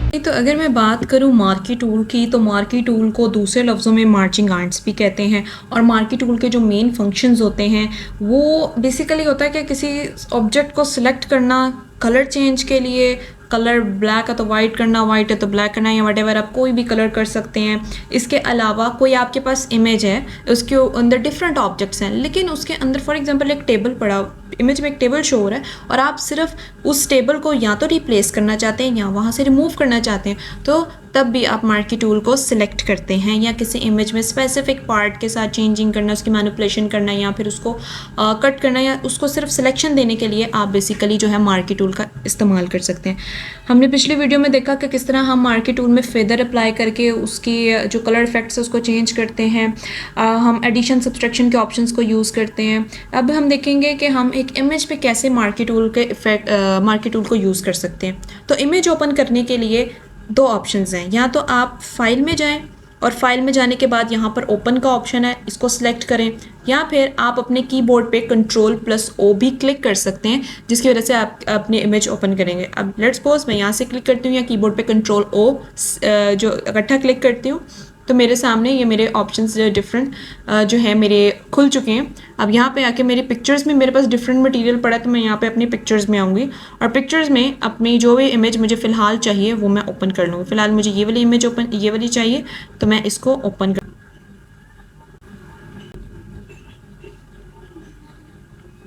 तो अगर मैं बात करूँ मार्की टूल की, तो मार्की टूल को दूसरे लफ्ज़ों में मार्चिंग आर्ट्स भी कहते हैं। और मार्की टूल के जो मेन फंक्शंस होते हैं वो बेसिकली होता है कि किसी ऑब्जेक्ट को सिलेक्ट करना, कलर चेंज के लिए, कलर ब्लैक है तो वाइट करना, वाइट है तो ब्लैक करना, या वटेवर आप कोई भी कलर कर सकते हैं। इसके अलावा कोई आपके पास इमेज है, उसके अंदर डिफरेंट ऑब्जेक्ट्स हैं, लेकिन उसके अंदर फॉर एग्जांपल एक टेबल पड़ा, इमेज में एक टेबल शो हो रहा है और आप सिर्फ उस टेबल को या तो रिप्लेस करना चाहते हैं या वहाँ से रिमूव करना चाहते हैं, तो तब भी आप मार्की टूल को सिलेक्ट करते हैं। या किसी इमेज में स्पेसिफिक पार्ट के साथ चेंजिंग करना, उसकी मैनिपुलेशन करना, या फिर उसको कट करना, या उसको सिर्फ सिलेक्शन देने के लिए आप बेसिकली जो है मार्की टूल का इस्तेमाल कर सकते हैं। हमने पिछली वीडियो में देखा कि किस तरह हम मार्की टूल में फेदर अप्लाई करके उसकी जो कलर इफेक्ट्स है उसको चेंज करते हैं। हम एडिशन सब्सट्रैक्शन के ऑप्शंस को यूज़ करते हैं। अब हम देखेंगे कि हम एक इमेज पे कैसे मार्की टूल के मार्की टूल को यूज़ कर सकते हैं। तो इमेज ओपन करने के लिए दो ऑप्शंस हैं, या तो आप फाइल में जाएं और फाइल में जाने के बाद यहाँ पर ओपन का ऑप्शन है, इसको सिलेक्ट करें, या फिर आप अपने कीबोर्ड पे Ctrl+O भी क्लिक कर सकते हैं, जिसकी वजह से आप अपनी इमेज ओपन करेंगे। अब लेट्स सपोज मैं यहाँ से क्लिक करती हूँ या कीबोर्ड पे Ctrl+O जो इकट्ठा क्लिक करती हूँ, तो मेरे सामने ये मेरे ऑप्शंस डिफरेंट जो है मेरे खुल चुके हैं। अब यहाँ पे आके मेरी पिक्चर्स में मेरे पास डिफरेंट मटेरियल पड़ा है, तो मैं यहाँ पे अपनी पिक्चर्स में आऊँगी और पिक्चर्स में अपनी जो भी इमेज मुझे फ़िलहाल चाहिए वो मैं ओपन कर लूँगी। फ़िलहाल मुझे ये वाली इमेज ये वाली चाहिए, तो मैं इसको ओपन कर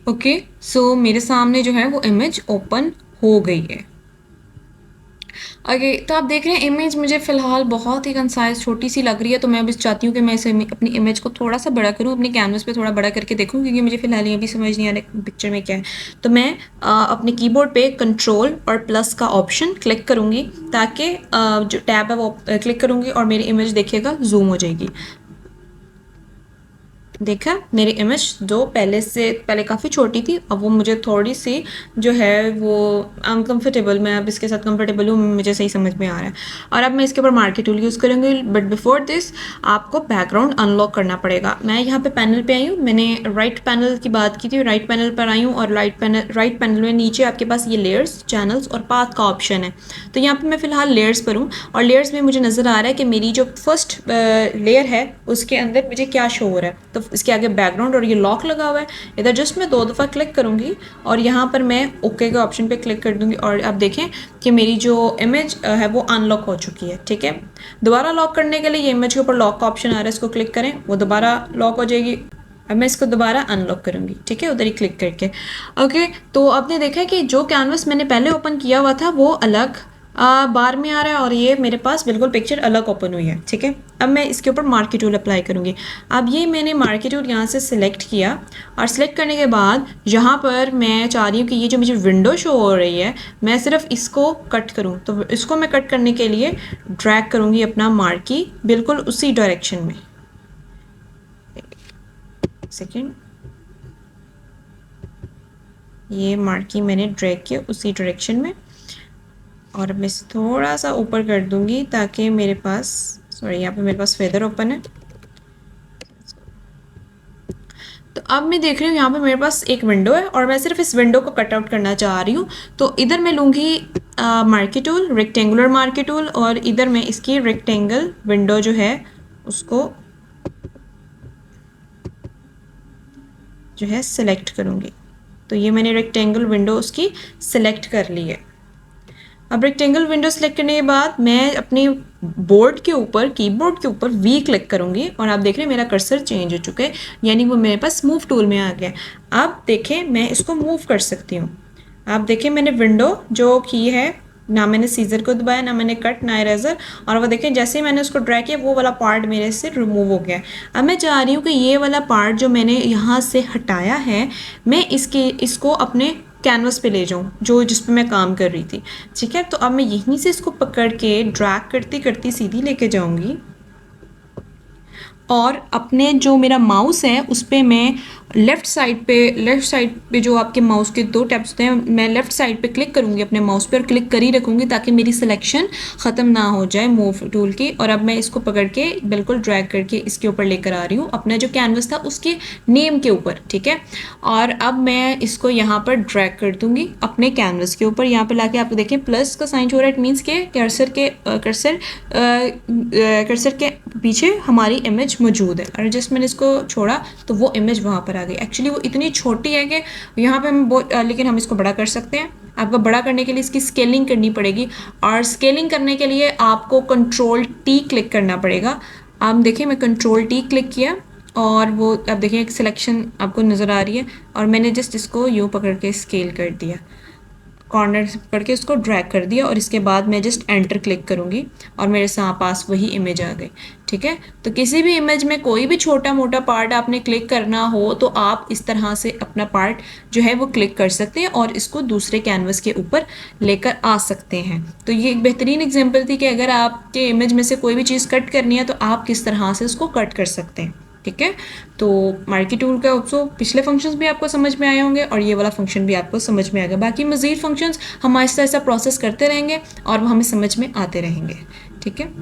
ओके। सो मेरे सामने जो है वो इमेज ओपन हो गई है। ओके, तो आप देख रहे हैं इमेज मुझे फ़िलहाल बहुत ही कंसाइज छोटी सी लग रही है, तो मैं बस चाहती हूँ कि मैं इसे अपनी इमेज को थोड़ा सा बड़ा करूँ, अपने कैनवस पे थोड़ा बड़ा करके देखूँ, क्योंकि मुझे फ़िलहाल ये भी समझ नहीं आ रहा पिक्चर में क्या है। तो मैं अपने कीबोर्ड पे कंट्रोल और प्लस का ऑप्शन क्लिक करूँगी, ताकि जो टैब है वो क्लिक करूँगी और मेरी इमेज देखिएगा जूम हो जाएगी। देखा, मेरी इमेज जो पहले काफ़ी छोटी थी, अब वो मुझे थोड़ी सी जो है वो अनकम्फर्टेबल, मैं अब इसके साथ कंफर्टेबल हूँ, मुझे सही समझ में आ रहा है। और अब मैं इसके ऊपर मार्की टूल यूज़ करूँगी, बट बिफोर दिस आपको बैकग्राउंड अनलॉक करना पड़ेगा। मैं यहाँ पे पैनल पे आई हूँ, मैंने राइट पैनल की बात की थी, राइट पैनल पर आई हूँ और राइट पैनल में नीचे आपके पास ये लेयर्स, चैनल्स और पाथ का ऑप्शन है। तो यहाँ पर मैं फ़िलहाल लेयर्स पर हूँ और लेयर्स में मुझे नज़र आ रहा है कि मेरी जो फर्स्ट लेयर है उसके अंदर मुझे क्या शो हो रहा है। तो इसके आगे बैकग्राउंड और ये लॉक लगा हुआ है, इधर जस्ट मैं 2 दफ़ा क्लिक करूँगी और यहाँ पर मैं ओके के ऑप्शन पे क्लिक कर दूँगी और आप देखें कि मेरी जो इमेज है वो अनलॉक हो चुकी है। ठीक है, दोबारा लॉक करने के लिए ये इमेज के ऊपर लॉक का ऑप्शन आ रहा है, इसको क्लिक करें, वो दोबारा लॉक हो जाएगी। अब मैं इसको दोबारा अनलॉक करूँगी, ठीक है, उधर ही क्लिक करके। ओके, तो आपने देखा कि जो कैनवस मैंने पहले ओपन किया हुआ था वो अलग बार में आ रहा है और ये मेरे पास बिल्कुल पिक्चर अलग ओपन हुई है। ठीक है, अब मैं इसके ऊपर मार्की टूल अप्लाई करूँगी। अब ये मैंने मार्की टूल यहाँ से सिलेक्ट किया और सिलेक्ट करने के बाद यहाँ पर मैं चाह रही हूँ कि ये जो मुझे विंडो शो हो रही है मैं सिर्फ इसको कट करूँ। तो इसको मैं कट करने के लिए ड्रैग करूँगी अपना मार्की बिल्कुल उसी डायरेक्शन में। सेकेंड, ये मार्की मैंने ड्रैग किया उसी डायरेक्शन में और मैं थोड़ा सा ऊपर कर दूंगी ताकि मेरे पास, सॉरी यहाँ पे मेरे पास फेदर ओपन है। तो अब मैं देख रही हूँ यहाँ पे मेरे पास एक विंडो है और मैं सिर्फ इस विंडो को कट आउट करना चाह रही हूँ। तो इधर मैं लूँगी marquee tool, rectangular marquee tool, और इधर मैं इसकी रेक्टेंगल विंडो जो है उसको जो है सिलेक्ट करूँगी। तो ये मैंने रेक्टेंगल विंडो उसकी सिलेक्ट कर ली है। अब रेक्टेंगल विंडो सेलेक्ट करने के बाद मैं अपने बोर्ड के ऊपर, कीबोर्ड के ऊपर वी क्लिक करूँगी और आप देख रहे हैं मेरा कर्सर चेंज हो चुका है, यानी वो मेरे पास मूव टूल में आ गया। अब देखें मैं इसको मूव कर सकती हूँ। आप देखें मैंने विंडो जो की है, ना मैंने सीजर को दबाया, ना मैंने कट, ना इरेजर, और वो देखें जैसे ही मैंने उसको ड्रैग किया वो वाला पार्ट मेरे से रिमूव हो गया। अब मैं चाह रही हूँ कि ये वाला पार्ट जो मैंने यहाँ से हटाया है मैं इसको अपने कैनवस पे ले जाऊँ जो जिस पे मैं काम कर रही थी। ठीक है, तो अब मैं यहीं से इसको पकड़ के ड्रैग करती करती सीधी लेके जाऊँगी और अपने जो मेरा माउस है उस पर मैं लेफ़्ट साइड पे जो आपके माउस के दो टैब्स होते हैं, मैं लेफ़्ट साइड पे क्लिक करूँगी अपने माउस पे और क्लिक कर ही रखूँगी ताकि मेरी सिलेक्शन ख़त्म ना हो जाए मूव टूल की। और अब मैं इसको पकड़ के बिल्कुल ड्रैग करके इसके ऊपर लेकर आ रही हूँ, अपना जो कैनवस था उसके नेम के ऊपर, ठीक है। और अब मैं इसको यहाँ पर ड्रैग कर दूँगी अपने कैनवस के ऊपर। यहाँ पर लाके आप देखें प्लस का साइन हो रहा है, इट मीन्स के कर्सर के पीछे हमारी इमेज मौजूद है। और जस्ट मैंने इसको छोड़ा तो वो इमेज वहाँ पर आ गई। एक्चुअली वो इतनी छोटी है कि यहाँ पे हम लेकिन हम इसको बड़ा कर सकते हैं। आपको बड़ा करने के लिए इसकी स्केलिंग करनी पड़ेगी, और स्केलिंग करने के लिए आपको Ctrl+T क्लिक करना पड़ेगा। आप देखिए मैं Ctrl+T क्लिक किया और वो आप देखिए एक सिलेक्शन आपको नज़र आ रही है, और मैंने जस्ट इसको यूँ पकड़ के स्केल कर दिया, कॉर्नर से पकड़ के उसको ड्रैग कर दिया, और इसके बाद मैं जस्ट एंटर क्लिक करूँगी और मेरे पास वही इमेज आ गई, ठीक है। तो किसी भी इमेज में कोई भी छोटा मोटा पार्ट आपने क्लिक करना हो तो आप इस तरह से अपना पार्ट जो है वो क्लिक कर सकते हैं और इसको दूसरे कैनवस के ऊपर लेकर आ सकते हैं। तो ये एक बेहतरीन एग्जाम्पल थी कि अगर आपके इमेज में से कोई भी चीज़ कट करनी है तो आप किस तरह से उसको कट कर सकते हैं, ठीक है। तो मार्की टूल का ऑप्शो पिछले फंक्शंस भी आपको समझ में आए होंगे और ये वाला फंक्शन भी आपको समझ में आएगा। बाकी मज़ीद फंक्शंस हम ऐसा ऐसा प्रोसेस करते रहेंगे और वो हमें समझ में आते रहेंगे, ठीक है।